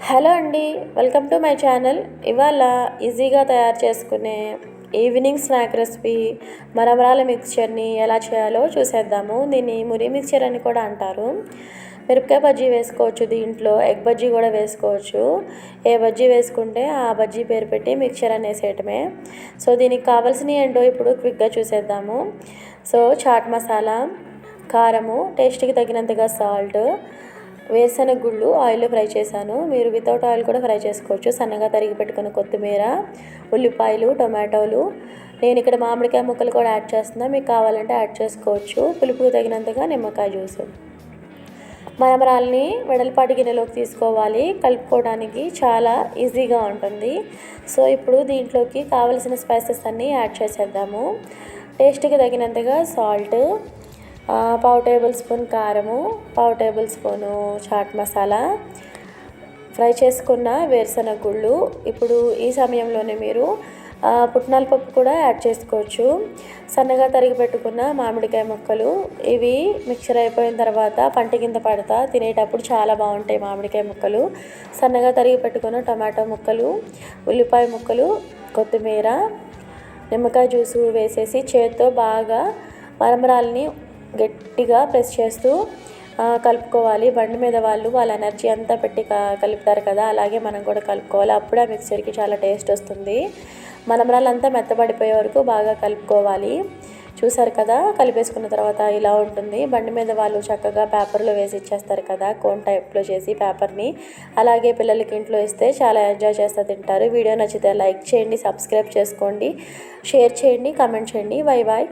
Hello అండి, welcome to my channel. ఇవాళ ఈజీగా తయారు చేసుకునే ఈవినింగ్ స్నాక్ రెసిపీ మరమరాల మిక్స్చర్ని ఎలా చేయాలో చూసేద్దాము. దీన్ని మురి మిక్స్చర్ అని కూడా అంటారు. మిరపకాయ బజ్జీ వేసుకోవచ్చు, దీంట్లో ఎగ్ బజ్జీ కూడా వేసుకోవచ్చు. ఏ బజ్జీ వేసుకుంటే ఆ బజ్జీ పేరు పెట్టి మిక్స్చర్ అనేసేయటమే. సో దీనికి కావాల్సినవి ఏంటో ఇప్పుడు క్విక్గా చూసేద్దాము. సో చాట్ మసాలా, కారము, టేస్ట్కి తగినంతగా సాల్ట్, వేరుశనగ గుళ్ళు ఆయిల్లో ఫ్రై చేశాను. మీరు వితౌట్ ఆయిల్ కూడా ఫ్రై చేసుకోవచ్చు. సన్నగా తరిగి పెట్టుకున్న కొత్తిమీర, ఉల్లిపాయలు, టొమాటోలు, నేను ఇక్కడ మామిడికాయ ముక్కలు కూడా యాడ్ చేస్తున్నాను. మీకు కావాలంటే యాడ్ చేసుకోవచ్చు. పులుపుకు తగినంతగా నిమ్మకాయ జ్యూసు. మరమరాల్ని వెడల్పాటి గిన్నెలోకి తీసుకోవాలి. కలుపుకోవడానికి చాలా ఈజీగా ఉంటుంది. సో ఇప్పుడు దీంట్లోకి కావలసిన స్పైసెస్ అన్నీ యాడ్ చేసేద్దాము. టేస్ట్కి తగినంతగా సాల్ట్, పావు టేబుల్ స్పూన్ కారము, పావు table spoon chaat masala, fry చేసుకున్న వేరుశనగ గుళ్ళు. ఇప్పుడు ఈ సమయంలోనే మీరు పుట్నాల పప్పు కూడా యాడ్ చేసుకోవచ్చు. సన్నగా తరిగి పెట్టుకున్న మామిడికాయ ముక్కలు. ఇవి మిక్చర్ అయిపోయిన తర్వాత పంట కింద పడతా తినేటప్పుడు చాలా బాగుంటాయి మామిడికాయ ముక్కలు. సన్నగా తరిగి పెట్టుకున్న టమాటో ముక్కలు, ఉల్లిపాయ ముక్కలు, కొత్తిమీర, నిమ్మకాయ జ్యూసు వేసేసి చేత్తో బాగా మరమరాల్ని గట్టిగా ప్రెస్ చేస్తూ కలుపుకోవాలి. బండి మీద వాళ్ళ ఎనర్జీ అంతా పెట్టి కలుపుతారు కదా, అలాగే మనం కూడా కలుపుకోవాలి. అప్పుడే ఆ మిక్సర్కి చాలా టేస్ట్ వస్తుంది. మరమరాలు మెత్తబడిపోయే వరకు బాగా కలుపుకోవాలి. చూసారు కదా, కలిపేసుకున్న తర్వాత ఇలా ఉంటుంది. బండి మీద వాళ్ళు చక్కగా పేపర్లో వేసి ఇచ్చేస్తారు కదా, కోన్ టైప్లో చేసి పేపర్ని. అలాగే పిల్లలకి ఇంట్లో ఇస్తే చాలా ఎంజాయ్ చేస్తూ తింటారు. వీడియో నచ్చితే లైక్ చేయండి, సబ్స్క్రైబ్ చేసుకోండి, షేర్ చేయండి, కామెంట్ చేయండి. Bye bye.